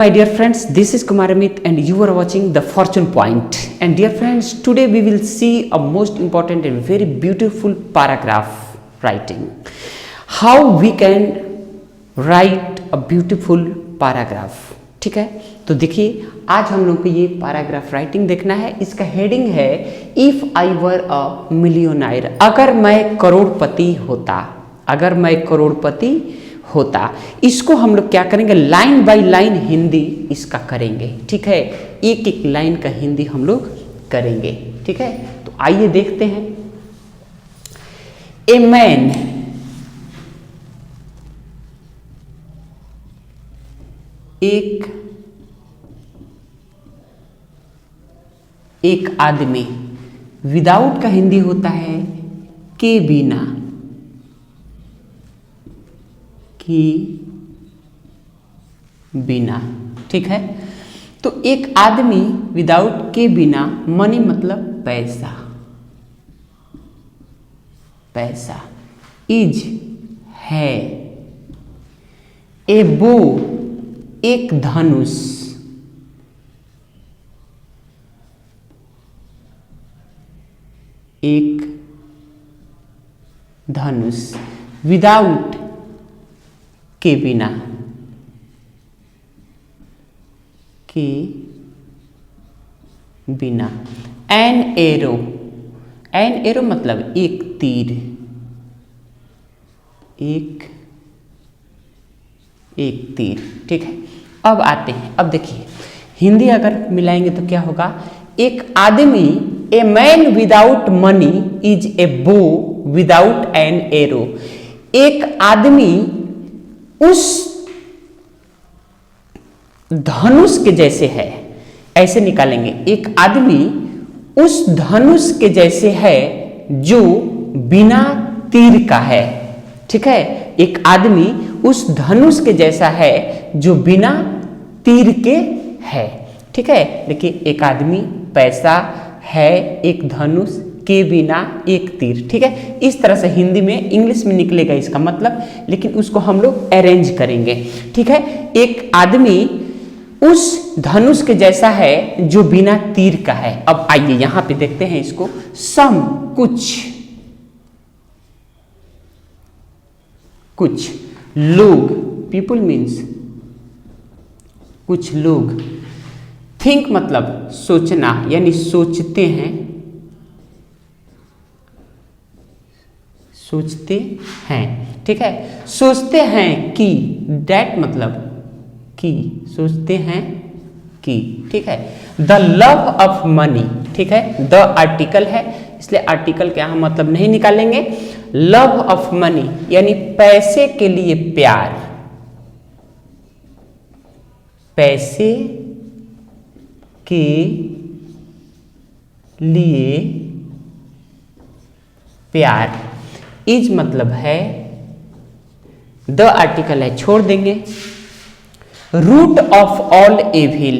My dear friends, this is Kumar Amit and you are watching The Fortune Point. And dear friends, today we will see a most important and very beautiful paragraph writing. How we can write a beautiful paragraph. ठीक है, तो देखिए आज हम लोग को ये paragraph writing देखना है। इसका हेडिंग है if I were a millionaire, अगर मैं करोड़पति होता, अगर मैं करोड़पति होता। इसको हम लोग क्या करेंगे, लाइन बाय लाइन हिंदी इसका करेंगे। ठीक है, एक एक लाइन का हिंदी हम लोग करेंगे। ठीक है, तो आइए देखते हैं। ए मैन, एक आदमी, विदाउट का हिंदी होता है के बिना, की बिना। ठीक है, तो एक आदमी विदाउट के बिना, मनी मतलब पैसा, पैसा, इज है, ए बो एक धनुष, एक धनुष, विदाउट के बिना, के बिना, एन एरो, एन एरो मतलब एक तीर, एक तीर। ठीक है, अब आते हैं, अब देखिए हिंदी अगर मिलाएंगे तो क्या होगा। एक आदमी, a man without money is a बो विदाउट एन एरो, एक आदमी उस धनुष के जैसे है, ऐसे निकालेंगे। एक आदमी उस धनुष के जैसे है जो बिना तीर का है। ठीक है, एक आदमी उस धनुष के जैसा है जो बिना तीर के है। ठीक है, देखिए एक आदमी, पैसा है, एक धनुष, के बिना, एक तीर। ठीक है, इस तरह से हिंदी में, इंग्लिश में निकलेगा इसका मतलब, लेकिन उसको हम लोग अरेंज करेंगे। ठीक है, एक आदमी उस धनुष के जैसा है जो बिना तीर का है। अब आइए यहां पे देखते हैं इसको। सम कुछ लोग, पीपुल मीन्स कुछ लोग, थिंक मतलब सोचना, यानी सोचते हैं, सोचते हैं। ठीक है, सोचते हैं कि, डैट मतलब कि, सोचते हैं कि। ठीक है, द लव ऑफ मनी। ठीक है, द आर्टिकल है इसलिए आर्टिकल का हम मतलब नहीं निकालेंगे। लव ऑफ मनी यानी पैसे के लिए प्यार, पैसे के लिए प्यार, इज मतलब है, द आर्टिकल है, छोड़ देंगे। रूट ऑफ ऑल एविल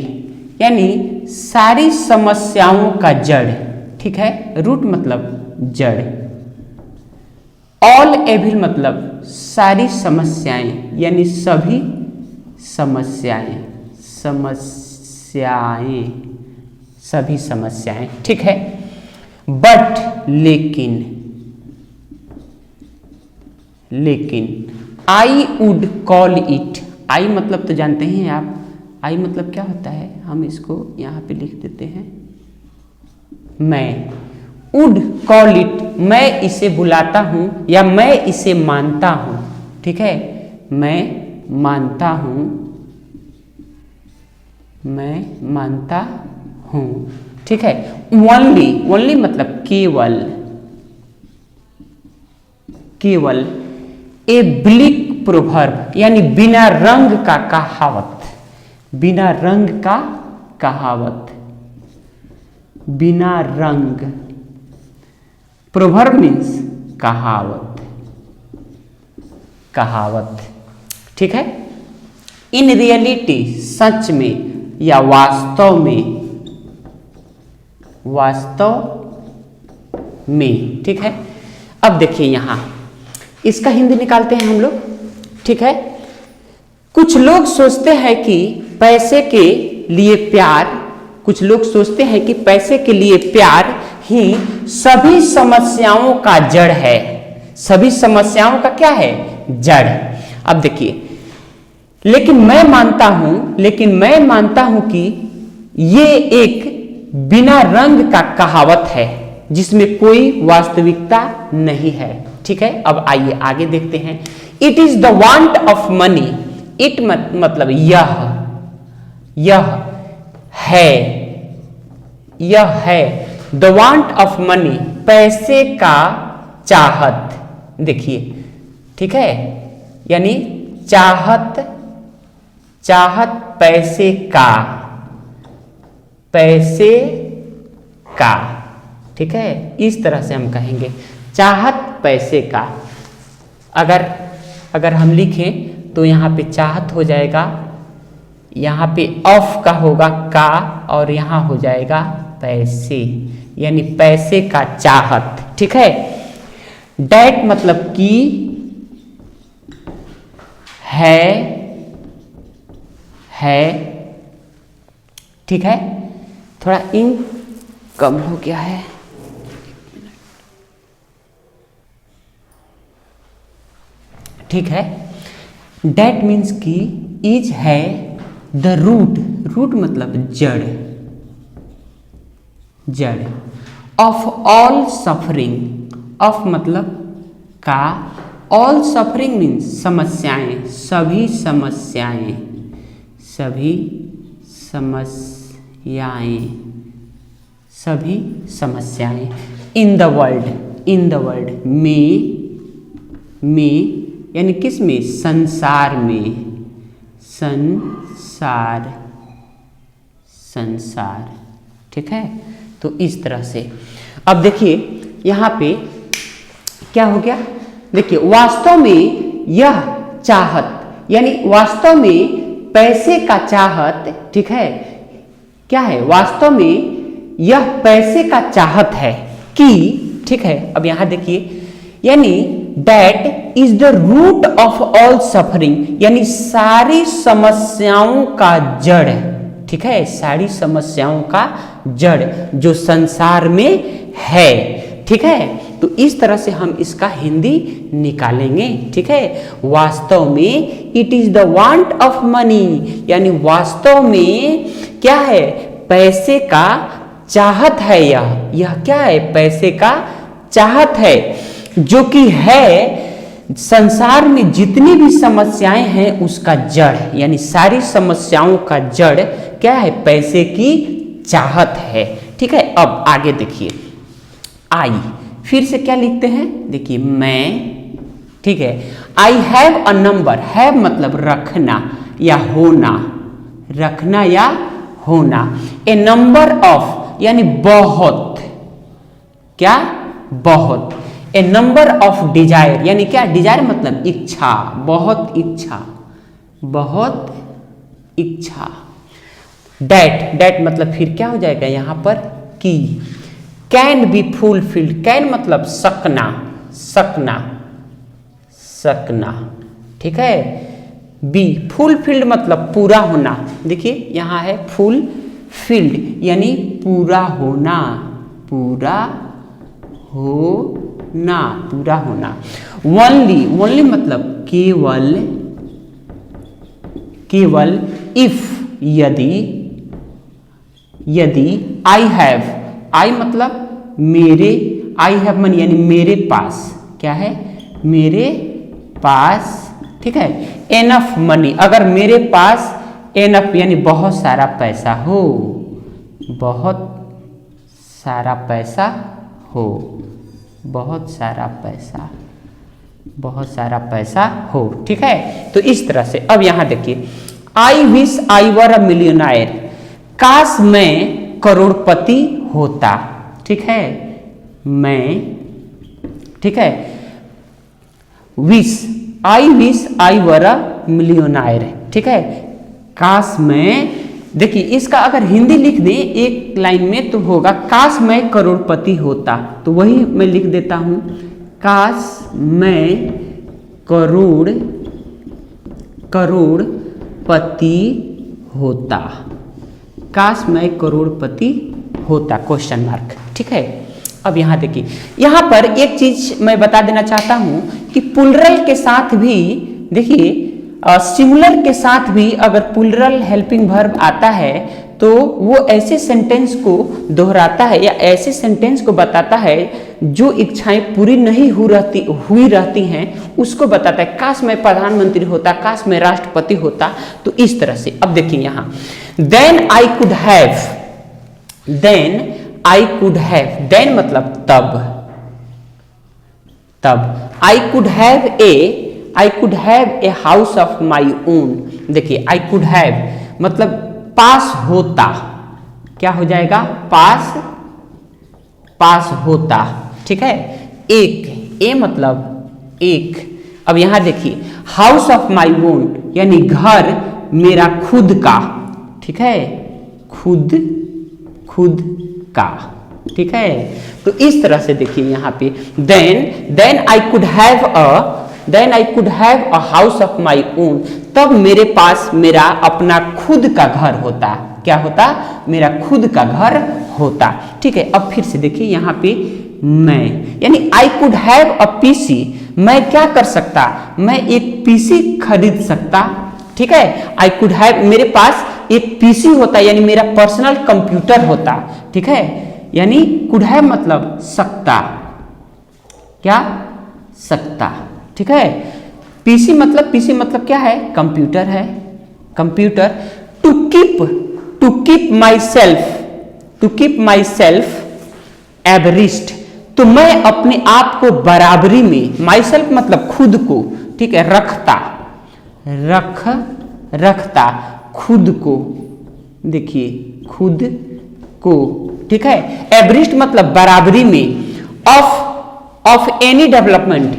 यानी सारी समस्याओं का जड़। ठीक है, रूट मतलब जड़, ऑल एविल मतलब सारी समस्याएं, यानी सभी समस्याएं, सभी समस्याएं। ठीक है, बट लेकिन आई वुड कॉल इट, आई मतलब तो जानते हैं आप, आई मतलब क्या होता है, हम इसको यहां पे लिख देते हैं, मैं, वुड कॉल इट मैं इसे बुलाता हूं या मैं इसे मानता हूं। ठीक है, मैं मानता हूं, मैं मानता हूं। ठीक है, ओनली मतलब केवल, ए ब्लिक प्रोवर्ब यानी बिना रंग का कहावत, बिना रंग का कहावत, बिना रंग, प्रोवर्ब मीन्स कहावत, कहावत। ठीक है, इन रियलिटी सच में या वास्तव में। ठीक है, अब देखिए यहां इसका हिंदी निकालते हैं हम लोग। ठीक है, कुछ लोग सोचते हैं कि पैसे के लिए प्यार, कुछ लोग सोचते हैं कि पैसे के लिए प्यार ही सभी समस्याओं का जड़ है। सभी समस्याओं का क्या है? जड़। अब देखिए, लेकिन मैं मानता हूं कि ये एक बिना रंग का कहावत है जिसमें कोई वास्तविकता नहीं है। ठीक है, अब आइए आगे देखते हैं। It is the want of money, it मतलब यह है द वांट ऑफ मनी, पैसे का चाहत। देखिए, ठीक है, यानी चाहत पैसे का, ठीक है, इस तरह से हम कहेंगे चाहत पैसे का। अगर हम लिखें तो यहाँ पे चाहत हो जाएगा, यहाँ पे ऑफ का होगा का, और यहाँ हो जाएगा पैसे, यानी पैसे का चाहत। ठीक है, डैट मतलब कि है, ठीक है, थोड़ा इंक कम हो गया है। ठीक है, डैट मीन्स की इज है द रूट मतलब जड़ ऑफ ऑल सफरिंग, ऑफ मतलब का, ऑल सफरिंग मीन्स समस्याएं, सभी समस्याएं इन द वर्ल्ड में यानी किस में? संसार में, संसार। ठीक है, तो इस तरह से। अब देखिए यहाँ पे क्या हो गया, देखिए वास्तव में यह चाहत, यानी वास्तव में पैसे का चाहत, ठीक है, क्या है? वास्तव में यह पैसे का चाहत है कि, ठीक है, अब यहां देखिए, यानी that is the root of all suffering, यानी सारी समस्याओं का जड़, ठीक है, सारी समस्याओं का जड़ जो संसार में है। ठीक है, तो इस तरह से हम इसका हिंदी निकालेंगे। ठीक है, वास्तव में it is the want of money, यानी वास्तव में क्या है? पैसे का चाहत है। यह क्या है? पैसे का चाहत है, जो कि है संसार में जितनी भी समस्याएं हैं उसका जड़, यानी सारी समस्याओं का जड़ क्या है? पैसे की चाहत है। ठीक है, अब आगे देखिए, आई फिर से क्या लिखते हैं? देखिए मैं, ठीक है, I have a number, have मतलब रखना या होना, रखना या होना, ए नंबर ऑफ यानी बहुत, क्या? बहुत, ए नंबर ऑफ डिजायर, यानी क्या? डिजायर मतलब इच्छा, बहुत इच्छा, बहुत इच्छा। डैट मतलब फिर क्या हो जाएगा यहाँ पर? की। कैन बी फुलफिल्ड, कैन मतलब सकना, ठीक है। बी फुलफिल्ड मतलब पूरा होना, देखिए यहाँ है फुलफिल्ड यानी पूरा होना, पूरा होना। ओनली मतलब केवल, इफ यदि, आई मतलब मेरे, आई हैव मनी यानी मेरे पास, क्या है? मेरे पास, ठीक है। एनफ मनी, अगर मेरे पास एनफ यानी बहुत सारा पैसा हो, बहुत सारा पैसा हो, ठीक है। तो इस तरह से अब यहां देखिए, आई विश आई वर अ मिलियनायर, काश मैं करोड़पति होता, ठीक है। मैं, ठीक है, विश आई वर अ मिलियनायर, ठीक है। काश मैं, देखिए इसका अगर हिंदी लिख दें एक लाइन में तो होगा काश मैं करोड़पति होता, तो वही मैं लिख देता हूं, काश मैं करोड़पति होता, काश मैं करोड़पति होता, क्वेश्चन मार्क। ठीक है, अब यहां देखिए, यहां पर एक चीज मैं बता देना चाहता हूं कि प्लूरल के साथ भी देखिए, सिंगुलर के साथ भी अगर प्लूरल हेल्पिंग वर्ब आता है तो वो ऐसे सेंटेंस को दोहराता है या ऐसे सेंटेंस को बताता है जो इच्छाएं पूरी नहीं हुई रहती हैं, उसको बताता है। काश मैं प्रधानमंत्री होता, काश मैं राष्ट्रपति होता, तो इस तरह से। अब देखिए यहां, then I could have, then I could have, then मतलब तब, तब I could have a house of my own. देखिए आई कुड हैव मतलब पास होता, क्या हो जाएगा, पास, पास होता। ठीक है, एक, ए मतलब एक। अब यहां देखिए, हाउस ऑफ माई ओन यानी घर मेरा खुद का। ठीक है, खुद, खुद का। ठीक है, तो इस तरह से देखिए यहां पे, then I could have a house of my own, तब मेरे पास मेरा अपना खुद का घर होता। क्या होता, मेरा खुद का घर होता। ठीक है, अब फिर से देखिए यहां पे मैं, यानी आई कुड हैव अ पीसी, मैं क्या कर सकता, मैं एक पीसी खरीद सकता। ठीक है, आई कुड हैव, मेरे पास एक पीसी होता यानी मेरा पर्सनल कंप्यूटर होता। ठीक है, यानी कुड हैव मतलब सकता, क्या, सकता। ठीक है, पीसी मतलब क्या है, कंप्यूटर है, computer. To keep myself abreast, तो मैं अपने आप को बराबरी में, माई सेल्फ मतलब खुद को, ठीक है, रखता खुद को। देखिए खुद को, ठीक है, एवरिस्ट मतलब बराबरी में, ऑफ एनी डेवलपमेंट,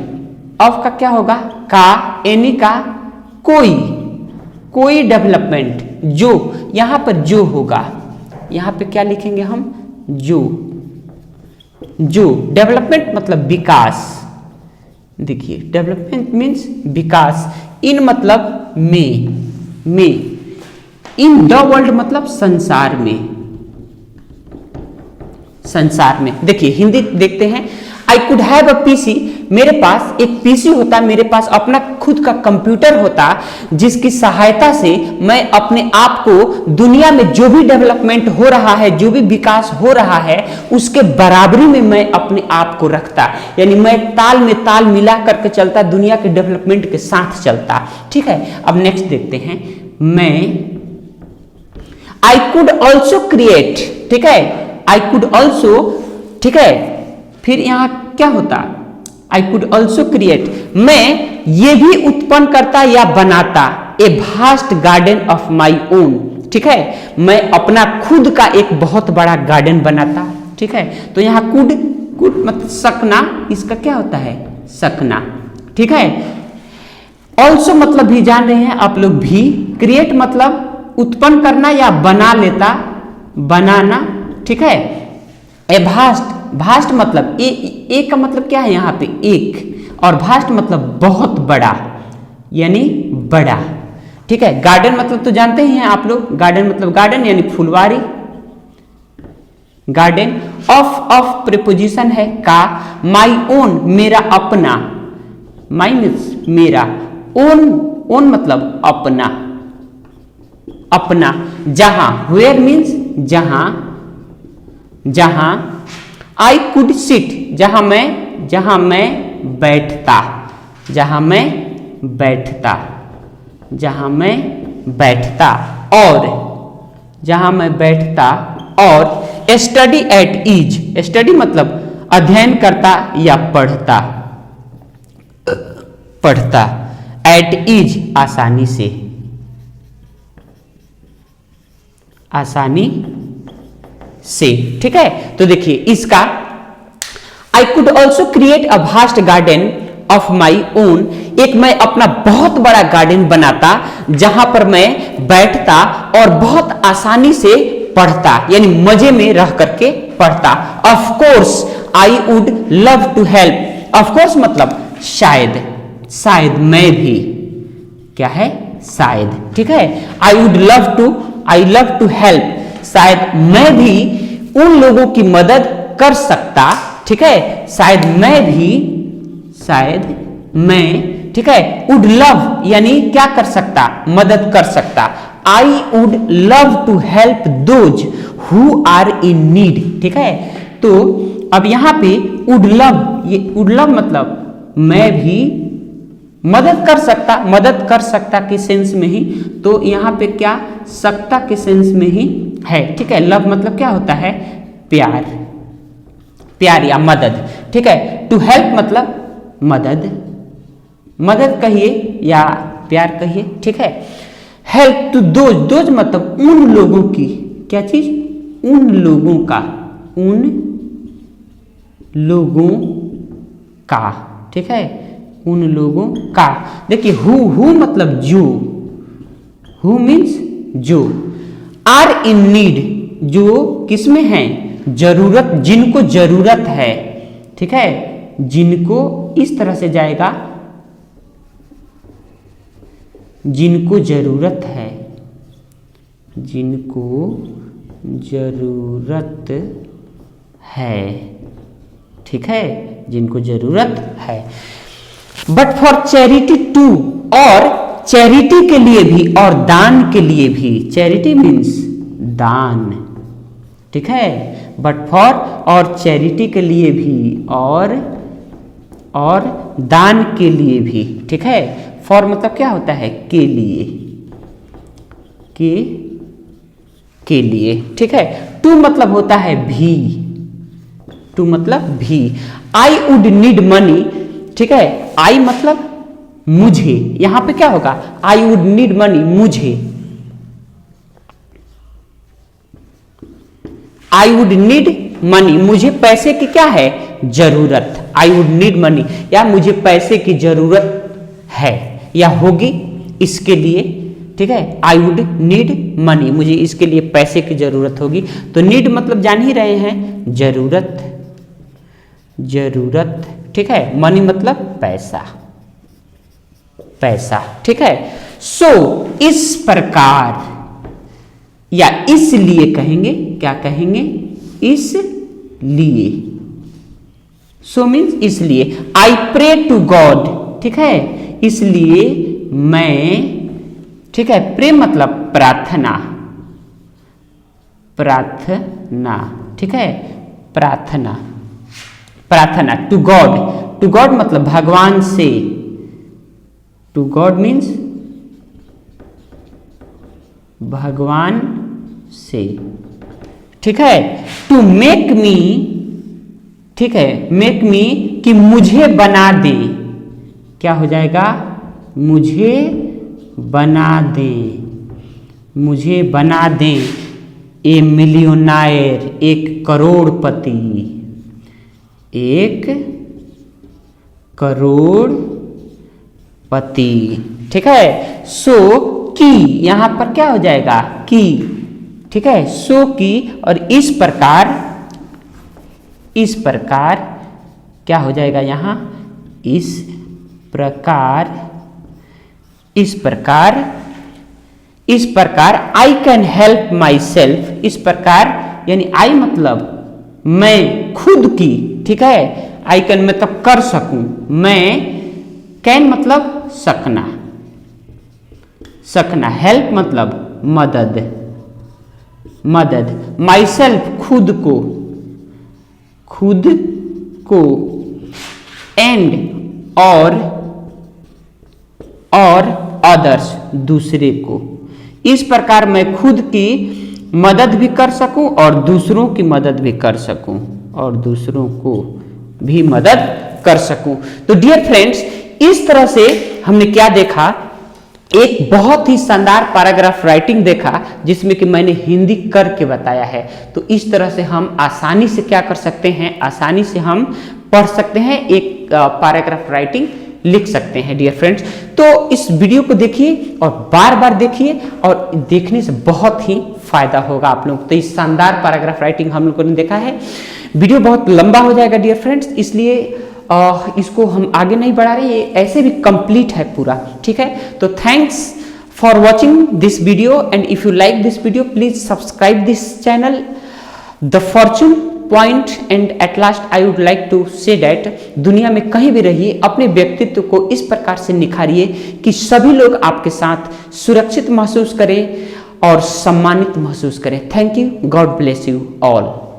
ऑफ का क्या होगा, का, एनी का कोई डेवलपमेंट, जो, यहां पर जो होगा, यहां पे क्या लिखेंगे हम, जो डेवलपमेंट मतलब विकास। देखिए डेवलपमेंट मीन्स विकास, इन मतलब में, इन द वर्ल्ड मतलब संसार में। देखिए हिंदी देखते हैं, आई कुड हैव अ पीसी, मेरे पास एक पीसी होता, मेरे पास अपना खुद का कंप्यूटर होता, जिसकी सहायता से मैं अपने आप को दुनिया में जो भी डेवलपमेंट हो रहा है, जो भी विकास हो रहा है, उसके बराबरी में मैं अपने आप को रखता। यानी मैं ताल में ताल मिला करके चलता, दुनिया के डेवलपमेंट के साथ चलता। ठीक है, अब नेक्स्ट देखते हैं, मैं, आई कुड ऑल्सो क्रिएट, ठीक है, आई कुड ऑल्सो, ठीक है, फिर यहां क्या होता, आई कुड ऑल्सो क्रिएट, मैं ये भी उत्पन्न करता या बनाता, a vast garden of my own. ठीक है, मैं अपना खुद का एक बहुत बड़ा गार्डन बनाता। ठीक है, तो यहां कुड मतलब सकना, इसका क्या होता है, सकना। ठीक है, ऑल्सो मतलब भी जान रहे हैं आप लोग भी, क्रिएट मतलब उत्पन्न करना या बना लेता, बनाना। ठीक है, ए भास्ट मतलब एक का मतलब क्या है यहाँ पे, एक, और भास्ट मतलब बहुत बड़ा यानी बड़ा। ठीक है, गार्डन मतलब तो जानते ही हैं आप लोग, गार्डन मतलब गार्डन यानी फुलवारी, गार्डन। ऑफ प्रीपोजिशन है का, माई ओन मेरा अपना, माई मीन्स मेरा, ओन मतलब अपना, जहां, वेयर मीन्स जहां, आई कुड सिट, जहां मैं बैठता, और स्टडी एट ईज, स्टडी मतलब अध्ययन करता या पढ़ता, एट ईज आसानी से। ठीक है, तो देखिए इसका, I could also create a vast garden of my own, एक मैं अपना बहुत बड़ा गार्डन बनाता जहां पर मैं बैठता और बहुत आसानी से पढ़ता, यानी मजे में रह करके पढ़ता। Of course I would love to help, of course मतलब शायद मैं भी, क्या है, शायद, ठीक है। आई लव टू हेल्प, शायद मैं भी उन लोगों की मदद कर सकता, ठीक है। शायद मैं, ठीक है। वुड लव यानी क्या कर सकता, मदद कर सकता। I would love to help those who are in need, ठीक है। तो अब यहां पे वुड लव, ये वुड लव मतलब मैं भी मदद कर सकता के सेंस में ही, तो यहां पे क्या सकता के सेंस में ही है, ठीक है। लव मतलब क्या होता है, प्यार या मदद, ठीक है। टू हेल्प मतलब मदद कहिए या प्यार कहिए, ठीक है। हेल्प टू दोज मतलब उन लोगों की, क्या चीज, उन लोगों का, ठीक है, उन लोगों का। देखिए हु मतलब जो, हु मीन्स जो, आर इन नीड जो किसमें है, जरूरत, जिनको जरूरत है, ठीक है। जिनको इस तरह से जाएगा, जिनको जरूरत है, जिनको जरूरत है, ठीक है, जिनको जरूरत है। बट फॉर चैरिटी टू, और चैरिटी के लिए भी और दान के लिए भी, चैरिटी मीन्स दान, ठीक है। बट फॉर और चैरिटी के लिए भी और दान के लिए भी, ठीक है। फॉर मतलब क्या होता है, के लिए, के लिए, ठीक है। टू मतलब होता है भी, टू मतलब भी। आई वुड नीड मनी, ठीक है। आई मतलब मुझे, यहां पे क्या होगा, आई वुड नीड मनी, मुझे, आई वुड नीड मनी, मुझे पैसे की क्या है, जरूरत। आई वुड नीड मनी या मुझे पैसे की जरूरत है या होगी इसके लिए, ठीक है। आई वुड नीड मनी, मुझे इसके लिए पैसे की जरूरत होगी। तो नीड मतलब जान ही रहे हैं, जरूरत, ठीक है। मनी मतलब पैसा, ठीक है। सो इस प्रकार या इसलिए कहेंगे, क्या कहेंगे, इसलिए। सो मीन्स इसलिए। आई प्रे टू गॉड, ठीक है, इसलिए मैं, ठीक है। प्रे मतलब प्रार्थना, ठीक है, प्रार्थना टू गॉड मतलब भगवान से, टू गॉड मीन्स भगवान से, ठीक है। टू मेक मी, ठीक है, मेक मी कि मुझे बना दे, क्या हो जाएगा, मुझे बना दे, ए मिलियनायर, एक करोड़पति, ठीक है। सो की यहां पर क्या हो जाएगा, की, ठीक है। सो की और इस प्रकार क्या हो जाएगा यहां, इस प्रकार I can help my self, इस प्रकार यानी आई मतलब मैं खुद की, ठीक है। आई कैन मतलब कर सकूं, मैं, कैन मतलब सकना, हेल्प मतलब मदद, माई सेल्फ खुद को, एंड और अदर्स दूसरे को। इस प्रकार मैं खुद की मदद भी कर सकूं और दूसरों की मदद भी कर सकूं और दूसरों को भी मदद कर सकूं। तो डियर फ्रेंड्स, इस तरह से हमने क्या देखा, एक बहुत ही शानदार पैराग्राफ राइटिंग देखा जिसमें कि मैंने हिंदी करके बताया है। तो इस तरह से हम आसानी से क्या कर सकते हैं, आसानी से हम पढ़ सकते हैं, एक पैराग्राफ राइटिंग लिख सकते हैं डियर फ्रेंड्स। तो इस वीडियो को देखिए और बार बार देखिए, और देखने से बहुत ही फायदा होगा आप लोग। तो इस शानदार पैराग्राफ राइटिंग हम लोगों ने देखा है। वीडियो बहुत लंबा हो जाएगा डियर फ्रेंड्स, इसलिए इसको हम आगे नहीं बढ़ा रहे, ये ऐसे भी कंप्लीट है पूरा, ठीक है। तो thanks for watching this video, and if you like this video, please subscribe this channel, The Fortune Point. And at last I would like to say that दुनिया में कहीं भी रहिए, अपने व्यक्तित्व को इस प्रकार से निखारिए कि सभी लोग आपके साथ सुरक्षित महसूस करें और सम्मानित महसूस करें। Thank you, God bless you all.